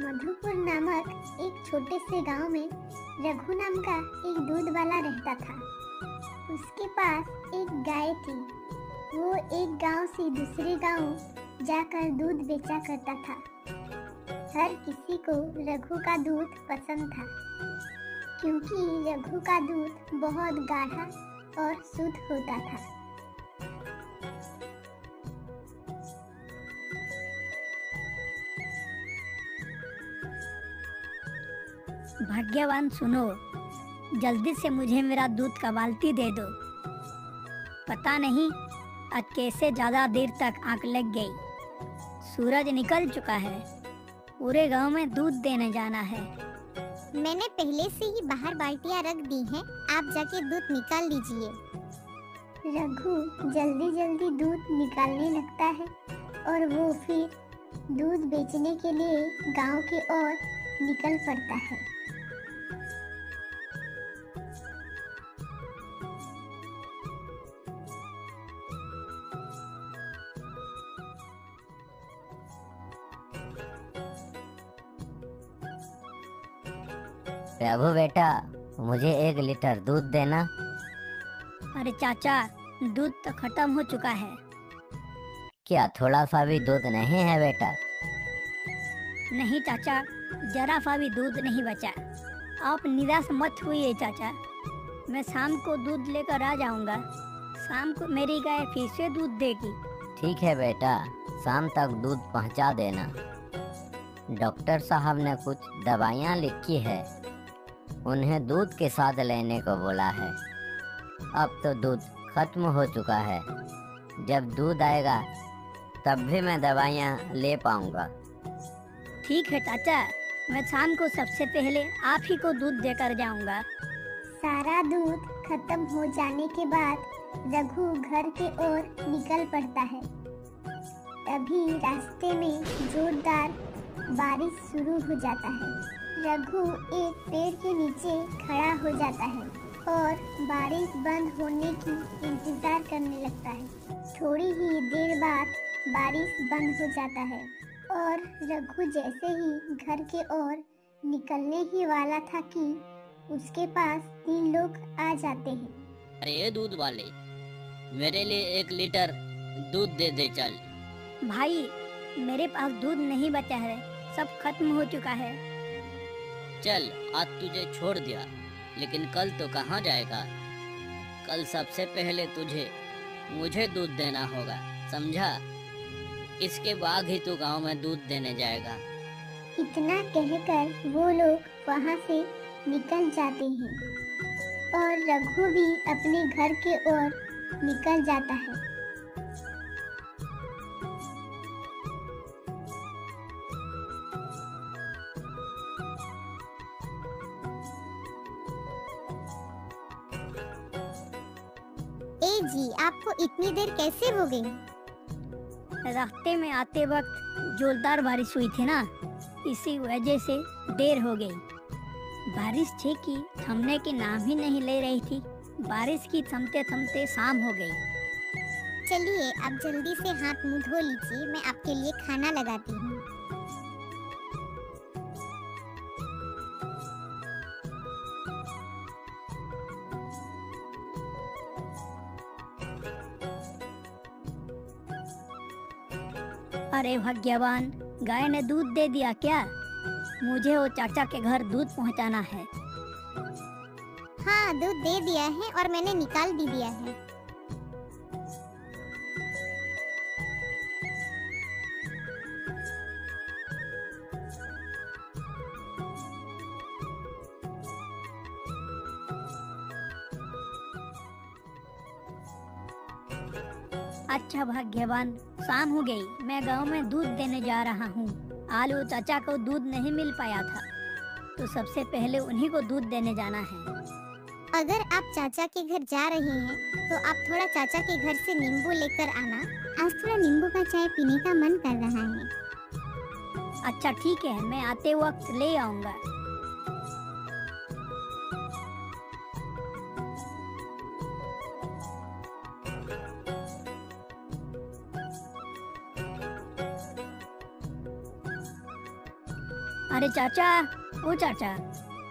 मधुपुर नामक एक छोटे से गांव में रघु नाम का एक दूध वाला रहता था। उसके पास एक गाय थी। वो एक गांव से दूसरे गांव जाकर दूध बेचा करता था। हर किसी को रघु का दूध पसंद था, क्योंकि रघु का दूध बहुत गाढ़ा और शुद्ध होता था। भाग्यवान सुनो, जल्दी से मुझे मेरा दूध का बाल्टी दे दो। पता नहीं आज कैसे ज़्यादा देर तक आंख लग गई। सूरज निकल चुका है, पूरे गांव में दूध देने जाना है। मैंने पहले से ही बाहर बाल्टियां रख दी हैं, आप जाके दूध निकाल लीजिए। रघु जल्दी जल्दी दूध निकालने लगता है और वो फिर दूध बेचने के लिए गांव की ओर निकल पड़ता है। प्रभु बेटा, मुझे 1 लीटर दूध देना। अरे चाचा, दूध तो खत्म हो चुका है। क्या थोड़ा सा भी दूध नहीं है बेटा? नहीं चाचा, जरा सा भी दूध नहीं बचा। आप निराश मत हुइए चाचा, मैं शाम को दूध लेकर आ जाऊंगा। शाम को मेरी गाय फिर से दूध देगी। ठीक है बेटा, शाम तक दूध पहुंचा देना। डॉक्टर साहब ने कुछ दवाइयाँ लिखी है, उन्हें दूध के साथ लेने को बोला है। अब तो दूध खत्म हो चुका है। जब दूध आएगा तब भी मैं दवाइयाँ ले पाऊंगा। ठीक है चाचा, मैं शाम को सबसे पहले आप ही को दूध देकर जाऊंगा। सारा दूध खत्म हो जाने के बाद रघु घर के ओर निकल पड़ता है। तभी रास्ते में जोरदार बारिश शुरू हो जाता है। रघु एक पेड़ के नीचे खड़ा हो जाता है और बारिश बंद होने की इंतजार करने लगता है। थोड़ी ही देर बाद बारिश बंद हो जाता है और रघु जैसे ही घर के ओर निकलने ही वाला था कि उसके पास 3 लोग आ जाते हैं। अरे दूध वाले, मेरे लिए 1 लीटर दूध दे दे चल। भाई, मेरे पास दूध नहीं बचा है, सब खत्म हो चुका है। चल, आज तुझे छोड़ दिया, लेकिन कल तो कहाँ जाएगा? कल सबसे पहले मुझे दूध देना होगा, समझा? इसके बाद ही तू गांव में दूध देने जाएगा। इतना कहकर वो लोग वहाँ से निकल जाते हैं और रघु भी अपने घर के ओर निकल जाता है। ए जी, आपको इतनी देर कैसे हो गई? रास्ते में आते वक्त जोरदार बारिश हुई थी ना, इसी वजह से देर हो गई। बारिश थी कि थमने की नाम ही नहीं ले रही थी। बारिश की थमते थमते शाम हो गई। चलिए, आप जल्दी से हाथ मुंह धो लीजिए, मैं आपके लिए खाना लगाती हूँ। अरे भाग्यवान, गाय ने दूध दे दिया क्या? मुझे वो चाचा के घर दूध पहुंचाना है। हाँ, दूध दे दिया है और मैंने निकाल भी दिया है। अच्छा भाग्यवान, शाम हो गई, मैं गांव में दूध देने जा रहा हूँ। आलू चाचा को दूध नहीं मिल पाया था, तो सबसे पहले उन्हीं को दूध देने जाना है। अगर आप चाचा के घर जा रहे हैं तो आप थोड़ा चाचा के घर से नींबू लेकर आना। आज थोड़ा नींबू का चाय पीने का मन कर रहा है। अच्छा ठीक है, मैं आते वक्त ले आऊँगा। अरे चाचा, ओ चाचा,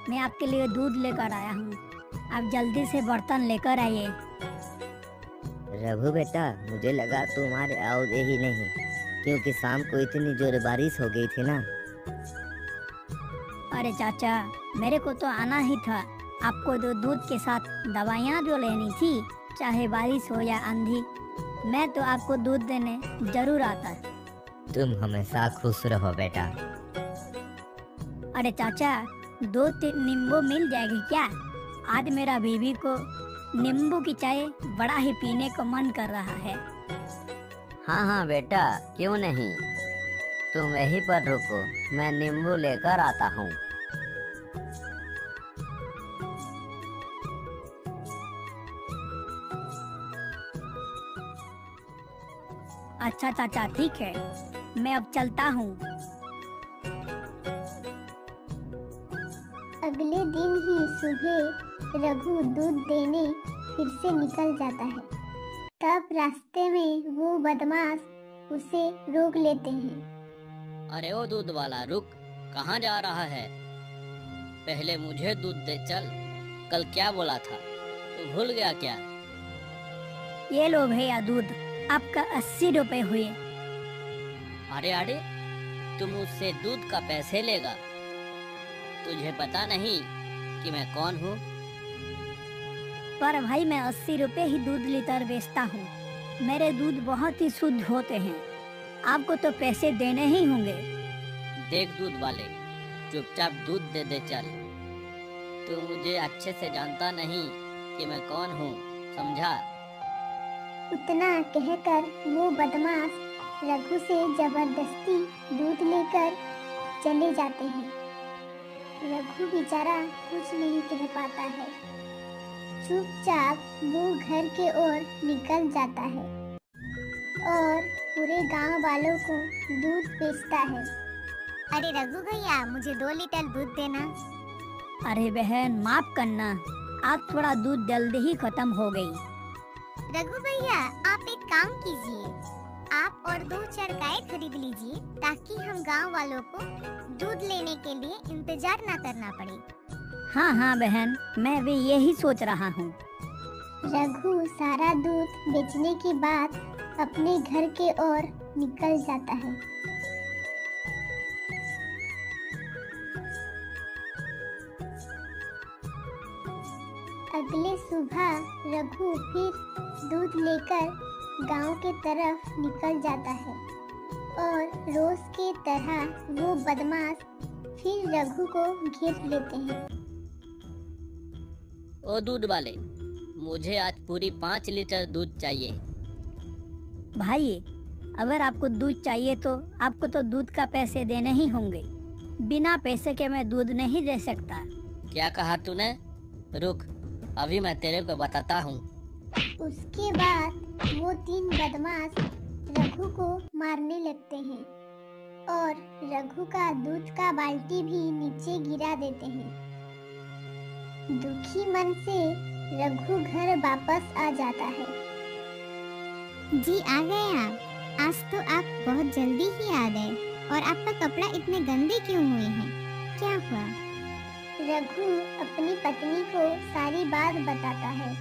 मैं आपके लिए दूध लेकर आया हूँ। आप जल्दी से बर्तन लेकर आइए। रघु बेटा, मुझे लगा तुम्हारे आओगे ही नहीं, क्योंकि शाम को इतनी जोर बारिश हो गई थी ना। अरे चाचा, मेरे को तो आना ही था। आपको तो दूध के साथ दवाइयाँ जो लेनी थी, चाहे बारिश हो या आंधी, मैं तो आपको दूध देने जरूर आता। तुम हमेशा खुश रहो बेटा। अरे चाचा, 2-3 नींबू मिल जाएगी क्या? आज मेरा बीवी को नींबू की चाय बड़ा ही पीने को मन कर रहा है। हाँ हाँ बेटा, क्यों नहीं, तुम यहीं पर रुको, मैं नींबू लेकर आता हूँ। अच्छा चाचा, ठीक है, मैं अब चलता हूँ। अगले दिन ही सुबह रघु दूध देने फिर से निकल जाता है। तब रास्ते में वो बदमाश उसे रोक लेते हैं। अरे ओ दूध वाला, रुक, कहाँ जा रहा है? पहले मुझे दूध दे चल। कल क्या बोला था, तू भूल गया क्या? ये लो भैया दूध, आपका 80 रुपए हुए। अरे अरे, तुम मुझसे दूध का पैसे लेगा? तुझे पता नहीं कि मैं कौन हूँ? पर भाई, मैं 80 रुपए ही दूध लीटर बेचता हूँ। मेरे दूध बहुत ही शुद्ध होते हैं, आपको तो पैसे देने ही होंगे। देख दूध वाले, चुपचाप दूध दे दे चल। तू मुझे अच्छे से जानता नहीं कि मैं कौन हूँ, समझा? उतना कहकर वो बदमाश रघु से जबरदस्ती दूध लेकर चले जाते हैं। रघु बेचारा कुछ नहीं कह पाता है, चुपचाप वो घर के ओर निकल जाता है और पूरे गांव वालों को दूध बेचता है। अरे रघु भैया, मुझे 2 लीटर दूध देना। अरे बहन, माफ करना, आज थोड़ा दूध जल्दी ही खत्म हो गई। रघु भैया, आप एक काम कीजिए, आप और 2-4 गाय खरीद लीजिए, ताकि हम गांव वालों को दूध लेने के लिए इंतजार ना करना पड़े। हाँ हाँ बहन, मैं भी यही सोच रहा हूँ। रघु सारा दूध बेचने के बाद अपने घर के ओर निकल जाता है। अगले सुबह रघु फिर दूध लेकर गांव के तरफ निकल जाता है और रोज के तरह वो बदमाश फिर रघु को घेर लेते हैं। ओ दूध वाले, मुझे आज पूरी 5 लीटर दूध चाहिए। भाई, अगर आपको दूध चाहिए तो आपको तो दूध का पैसे देने ही होंगे। बिना पैसे के मैं दूध नहीं दे सकता। क्या कहा तूने? रुक, अभी मैं तेरे को बताता हूँ। उसके बाद वो 3 बदमाश रघु को मारने लगते हैं और रघु का दूध का बाल्टी भी नीचे गिरा देते हैं। दुखी मन से रघु घर वापस आ जाता है। जी, आ गए आप। आज तो आप बहुत जल्दी ही आ गए। और आपका कपड़ा इतने गंदे क्यों हुए हैं? क्या हुआ? रघु अपनी पत्नी को सारी बात बताता है।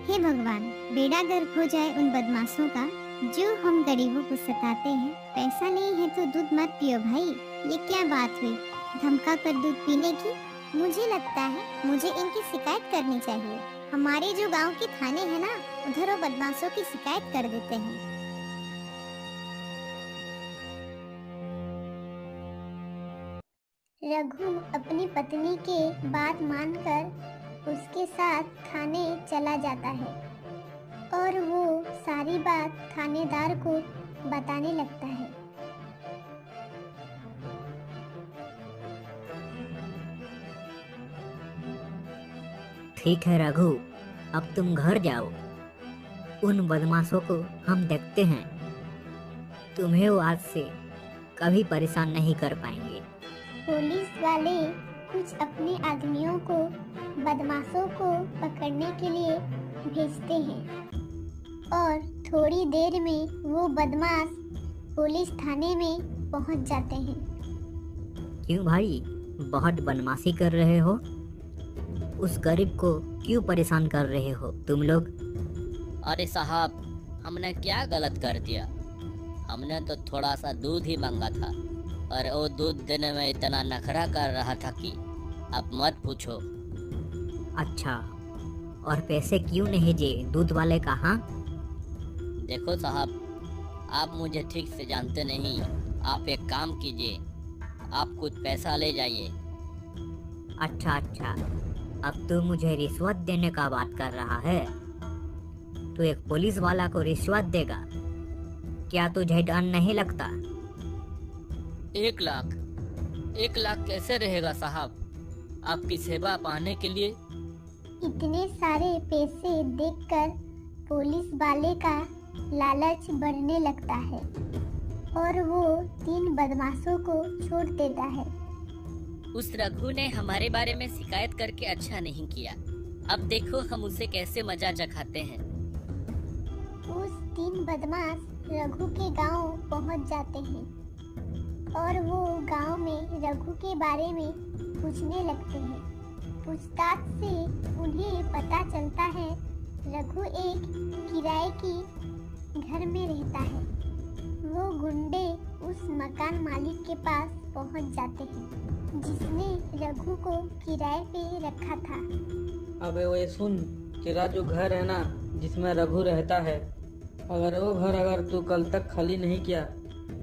हे भगवान, बेड़ा गर्क हो जाए उन बदमाशों का जो हम गरीबों को सताते हैं। पैसा नहीं है तो दूध मत पियो भाई। ये क्या बात हुई, धमका कर दूध पीने की? मुझे लगता है मुझे इनकी शिकायत करनी चाहिए। हमारे जो गांव के थाने हैं ना, उधर वो बदमाशों की शिकायत कर देते हैं। रघु अपनी पत्नी के बात मानकर उसके साथ थाने चला जाता है और वो सारी बात थानेदार को बताने लगता है। ठीक है रघु, अब तुम घर जाओ। उन बदमाशों को हम देखते हैं, तुम्हें वो आज से कभी परेशान नहीं कर पाएंगे। पुलिस वाले कुछ अपने आदमियों को बदमाशों को पकड़ने के लिए भेजते हैं और थोड़ी देर में वो बदमाश पुलिस थाने में पहुंच जाते हैं। क्यों भाई, बहुत बदमाशी कर रहे हो? उस गरीब को क्यों परेशान कर रहे हो तुम लोग? अरे साहब, हमने क्या गलत कर दिया? हमने तो थोड़ा सा दूध ही मांगा था और वो दूध देने में इतना नखरा कर रहा था कि अब मत पूछो। अच्छा, और पैसे क्यों नहीं दिए दूध वाले कहाँ? देखो साहब, आप मुझे ठीक से जानते नहीं। आप एक काम कीजिए, आप कुछ पैसा ले जाइए। अच्छा, अब तू मुझे रिश्वत देने का बात कर रहा है? तू एक पुलिस वाला को रिश्वत देगा? क्या तुझे डर नहीं लगता? 1 लाख कैसे रहेगा साहब? आपकी सेवा पाने के लिए इतने सारे पैसे देखकर पुलिस वाले का लालच बढ़ने लगता है और वो 3 बदमाशों को छोड़ देता है। उस रघु ने हमारे बारे में शिकायत करके अच्छा नहीं किया। अब देखो हम उसे कैसे मजा चखाते हैं। उस 3 बदमाश रघु के गांव पहुंच जाते हैं और वो गांव में रघु के बारे में पूछने लगते हैं। पूछताछ से उन्हें पता चलता है रघु एक किराए की घर में रहता है। वो गुंडे उस मकान मालिक के पास पहुंच जाते हैं जिसने रघु को किराए पे रखा था। अबे वो सुन, तेरा जो घर है ना जिसमें रघु रहता है, अगर तू कल तक खाली नहीं किया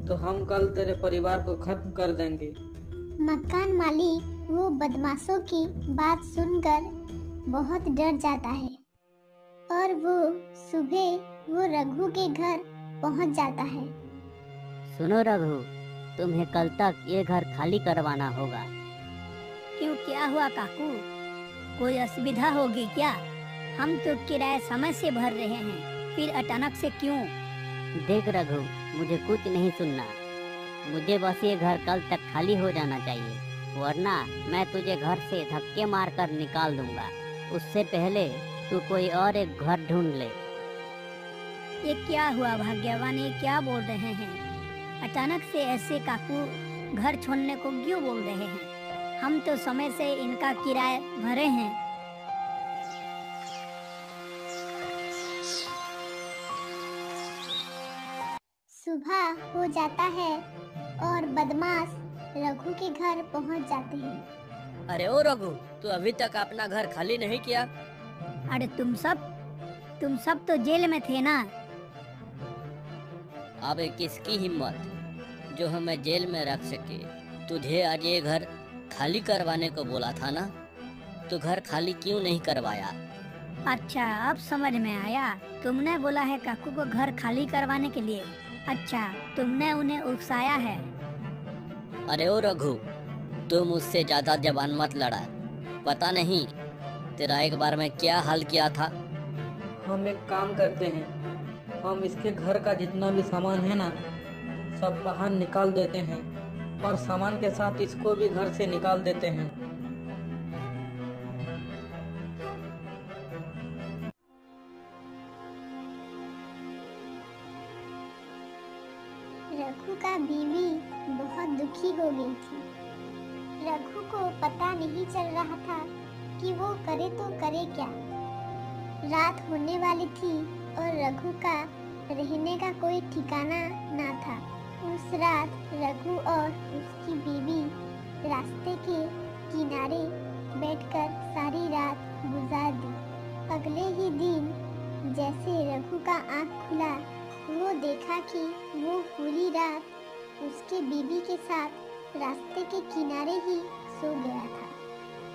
तो हम कल तेरे परिवार को खत्म कर देंगे। मकान मालिक वो बदमाशों की बात सुनकर बहुत डर जाता है और वो सुबह वो रघु के घर पहुंच जाता है। सुनो रघु, तुम्हें कल तक ये घर खाली करवाना होगा। क्यों, क्या हुआ काकू? कोई असुविधा होगी क्या? हम तो किराया समय से भर रहे हैं, फिर अचानक से क्यों? देख रघु, मुझे कुछ नहीं सुनना। मुझे बस ये घर कल तक खाली हो जाना चाहिए, वरना मैं तुझे घर से धक्के मारकर निकाल दूंगा। उससे पहले तू कोई और एक घर ढूंढ ले। ये क्या हुआ भाग्यवान, ये क्या बोल रहे हैं? अचानक से ऐसे काकू घर छोड़ने को क्यों बोल रहे हैं? हम तो समय से इनका किराया भरे हैं। सुबह हो जाता है और बदमाश रघु के घर पहुंच जाते हैं। अरे ओ रघु, तू अभी तक अपना घर खाली नहीं किया? अरे तुम सब तो जेल में थे ना। अबे किसकी हिम्मत जो हमें जेल में रख सके? तुझे आज ये घर खाली करवाने को बोला था ना, तो घर खाली क्यों नहीं करवाया? अच्छा, अब समझ में आया। तुमने बोला है काकू को घर खाली करवाने के लिए। अच्छा, तुमने उन्हें उकसाया है। अरे ओ रघु, तू मुझसे ज्यादा जबान मत लड़ा। पता नहीं तेरा एक बार में क्या हाल किया था। हम एक काम करते हैं, हम इसके घर का जितना भी सामान है ना सब बाहर निकाल देते हैं और सामान के साथ इसको भी घर से निकाल देते हैं। रघु का बीवी बहुत दुखी हो गई थी। रघु को पता नहीं चल रहा था कि वो करे तो करे क्या। रात होने वाली थी और रघु का रहने का कोई ठिकाना ना था। उस रात रघु और उसकी बीवी रास्ते के किनारे बैठकर सारी रात गुजार दी। अगले ही दिन जैसे रघु का आँख खुला, वो देखा कि वो पूरी रात उसके बीवी के साथ रास्ते के किनारे ही सो गया था।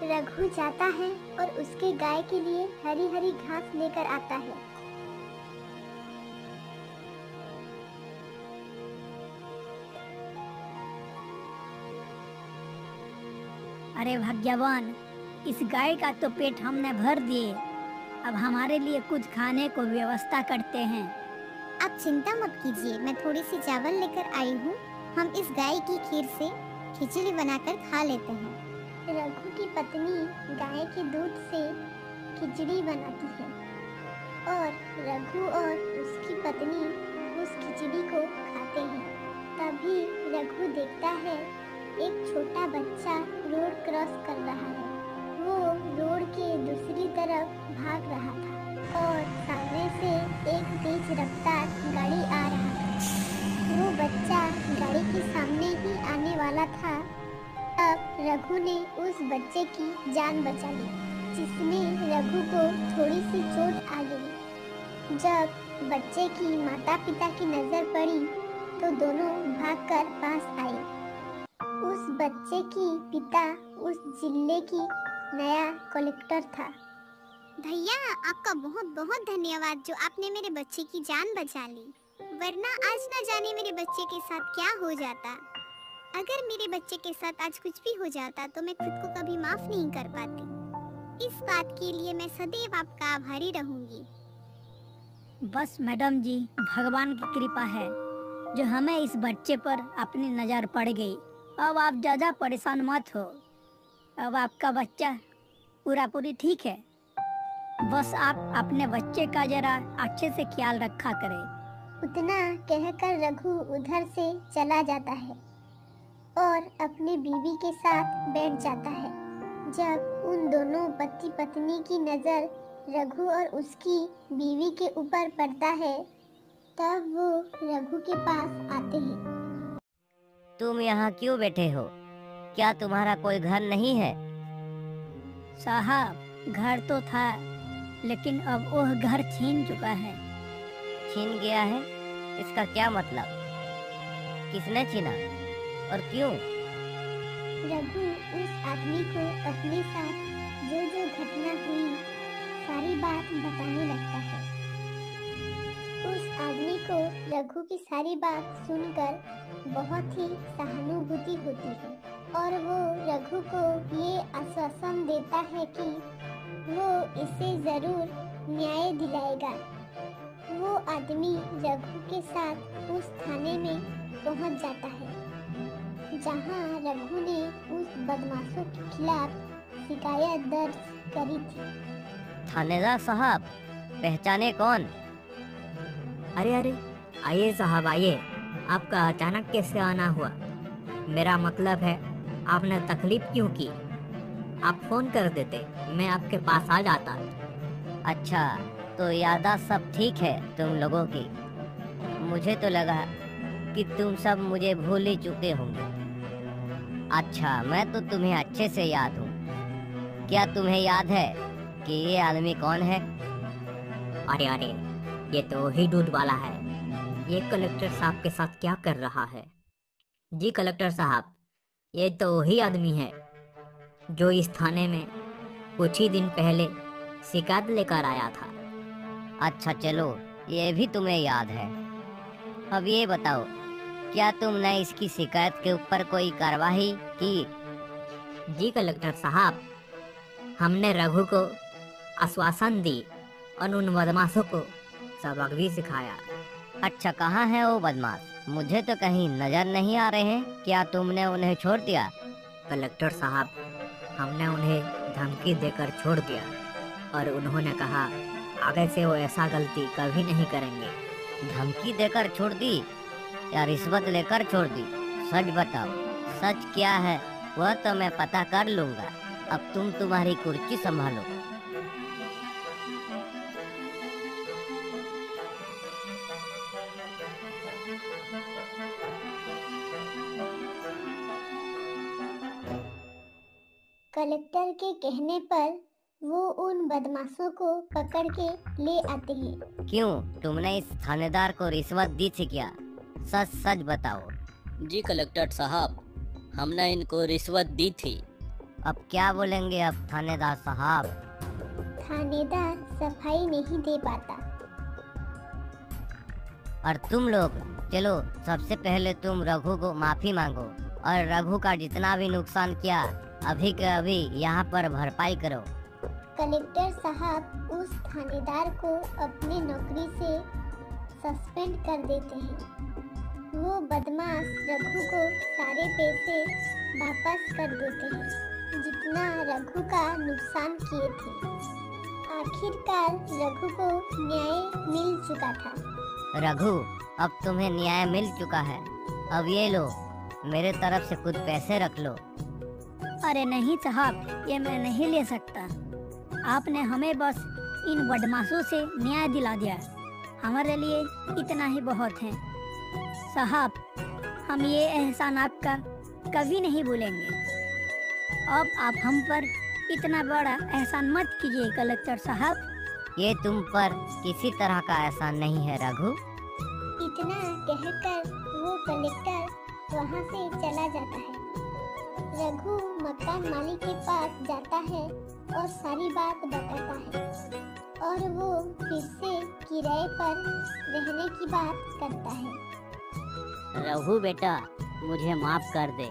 रघु जाता है और उसके गाय के लिए हरी हरी घास लेकर आता है। अरे भाग्यवान, इस गाय का तो पेट हमने भर दिए। अब हमारे लिए कुछ खाने को व्यवस्था करते हैं। आप चिंता मत कीजिए, मैं थोड़ी सी चावल लेकर आई हूँ। हम इस गाय की खीर से खिचड़ी बनाकर खा लेते हैं। रघु की पत्नी गाय के दूध से खिचड़ी बनाती है और रघु और उसकी पत्नी उस खिचड़ी को खाते हैं। तभी रघु देखता है एक छोटा बच्चा रोड क्रॉस कर रहा है। वो रोड के दूसरी तरफ भाग रहा था और सामने से एक तेज रफ्तार गाड़ी आ रहा था। वो बच्चा गाड़ी के सामने ही आने वाला था। अब रघु ने उस बच्चे की जान बचा ली, जिसमें रघु को थोड़ी सी चोट आ गई। जब बच्चे की माता पिता की नजर पड़ी तो दोनों भागकर पास आए। उस बच्चे की पिता उस जिले की नया कलेक्टर था। भैया आपका बहुत बहुत धन्यवाद जो आपने मेरे बच्चे की जान बचा ली, वरना आज न जाने मेरे बच्चे के साथ क्या हो जाता। अगर मेरे बच्चे के साथ आज कुछ भी हो जाता तो मैं खुद को कभी माफ नहीं कर पाती। इस बात के लिए मैं सदैव आपका आभारी रहूंगी। बस मैडम जी, भगवान की कृपा है जो हमें इस बच्चे पर अपनी नज़र पड़ गई। अब आप ज़्यादा परेशान मत हो। अब आपका बच्चा पूरी ठीक है। बस आप अपने बच्चे का जरा अच्छे से ख्याल रखा करें। उतना कहकर रघु उधर से चला जाता है और अपने बीवी के साथ बैठ जाता है। जब उन दोनों पति पत्नी की नज़र रघु और उसकी बीवी के ऊपर पड़ता है तब वो रघु के पास आते हैं। तुम यहाँ क्यों बैठे हो? क्या तुम्हारा कोई घर नहीं है? साहब, घर तो था लेकिन अब वह घर छीन चुका है। छीन गया है? इसका क्या मतलब? किसने छीना और क्यों? रघु उस आदमी को अपने साथ जो जो घटना हुई सारी बात बताने लगता है। उस आदमी को रघु की सारी बात सुनकर बहुत ही सहानुभूति होती है और वो रघु को ये आश्वासन देता है कि वो इसे जरूर न्याय दिलाएगा। वो आदमी रघु के साथ उस थाने में पहुंच जाता है जहां रघु ने उस बदमाशों के खिलाफ शिकायत दर्ज करी थी। थानेदार साहब, पहचाने कौन? अरे आइए साहब आइए। आपका अचानक कैसे आना हुआ? मेरा मतलब है आपने तकलीफ क्यों की? आप फोन कर देते, मैं आपके पास आ जाता। अच्छा, तो याददाश्त सब ठीक है तुम लोगों की? मुझे तो लगा कि तुम सब मुझे भूल ही चुके होंगे। अच्छा, मैं तो तुम्हें अच्छे से याद हूँ। क्या तुम्हें याद है कि ये आदमी कौन है? अरे ये तो वही दूध वाला है। ये कलेक्टर साहब के साथ क्या कर रहा है? जी कलेक्टर साहब, ये तो वही आदमी है जो इस थाने में कुछ ही दिन पहले शिकायत लेकर आया था। अच्छा चलो, ये भी तुम्हें याद है। अब ये बताओ, क्या तुमने इसकी शिकायत के ऊपर कोई कार्रवाई की? जी कलेक्टर साहब, हमने रघु को आश्वासन दी और उन बदमाशों को सबक भी सिखाया। अच्छा, कहाँ है वो बदमाश? मुझे तो कहीं नजर नहीं आ रहे हैं। क्या तुमने उन्हें छोड़ दिया? कलेक्टर साहब, हमने उन्हें धमकी देकर छोड़ दिया और उन्होंने कहा आगे से वो ऐसा गलती कभी नहीं करेंगे। धमकी देकर छोड़ दी या रिश्वत लेकर छोड़ दी? सच बताओ, सच क्या है वह तो मैं पता कर लूंगा। अब तुम तुम्हारी कुर्सी संभालो। कलेक्टर के कहने पर वो उन बदमाशों को पकड़ के ले आते हैं। क्यों, तुमने इस थानेदार को रिश्वत दी थी क्या? सच सच बताओ। जी कलेक्टर साहब, हमने इनको रिश्वत दी थी। अब क्या बोलेंगे अब थानेदार साहब? थानेदार सफाई नहीं दे पाता। और तुम लोग चलो, सबसे पहले तुम रघु को माफी मांगो और रघु का जितना भी नुकसान किया अभी के अभी यहाँ पर भरपाई करो। कलेक्टर साहब उस थानेदार को अपनी नौकरी से सस्पेंड कर देते हैं। वो बदमाश रघु को सारे पैसे वापस कर देते हैं जितना रघु का नुकसान किए थे। आखिरकार रघु को न्याय मिल चुका था। रघु, अब तुम्हें न्याय मिल चुका है। अब ये लो, मेरे तरफ से कुछ पैसे रख लो। अरे नहीं साहब, ये मैं नहीं ले सकता। आपने हमें बस इन बदमाशों से न्याय दिला दिया। हमारे लिए इतना ही बहुत है। साहब, हम ये एहसान आपका कभी नहीं भूलेंगे। अब आप हम पर इतना बड़ा एहसान मत कीजिए कलेक्टर साहब। ये तुम पर किसी तरह का एहसान नहीं है रघु। इतना कहकर वो कलेक्टर वहाँ से चला जाता है। रघु मकान मालिक के पास जाता है और सारी बात बताता है और वो फिर से किराए पर रहने की बात करता है। रघु बेटा, मुझे माफ कर दे।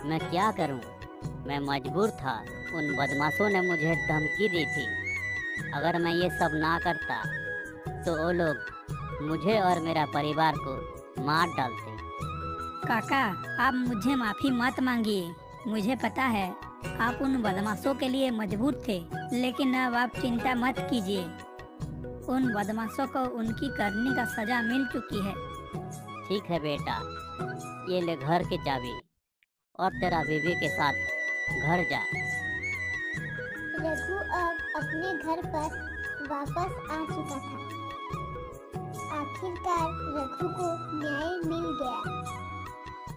मैं क्या करूं? मैं मजबूर था। उन बदमाशों ने मुझे धमकी दी थी। अगर मैं ये सब ना करता तो वो लोग मुझे और मेरा परिवार को मार डालते। काका, आप मुझे माफी मत मांगिए। मुझे पता है आप उन बदमाशों के लिए मजबूर थे, लेकिन अब आप चिंता मत कीजिए। उन बदमाशों को उनकी करनी का सजा मिल चुकी है। ठीक है बेटा, ये ले घर की चाबी और तेरा बीवी के साथ घर जा। रघु अब अपने घर पर वापस आ चुका था। आखिरकार रघु को न्याय मिल गया।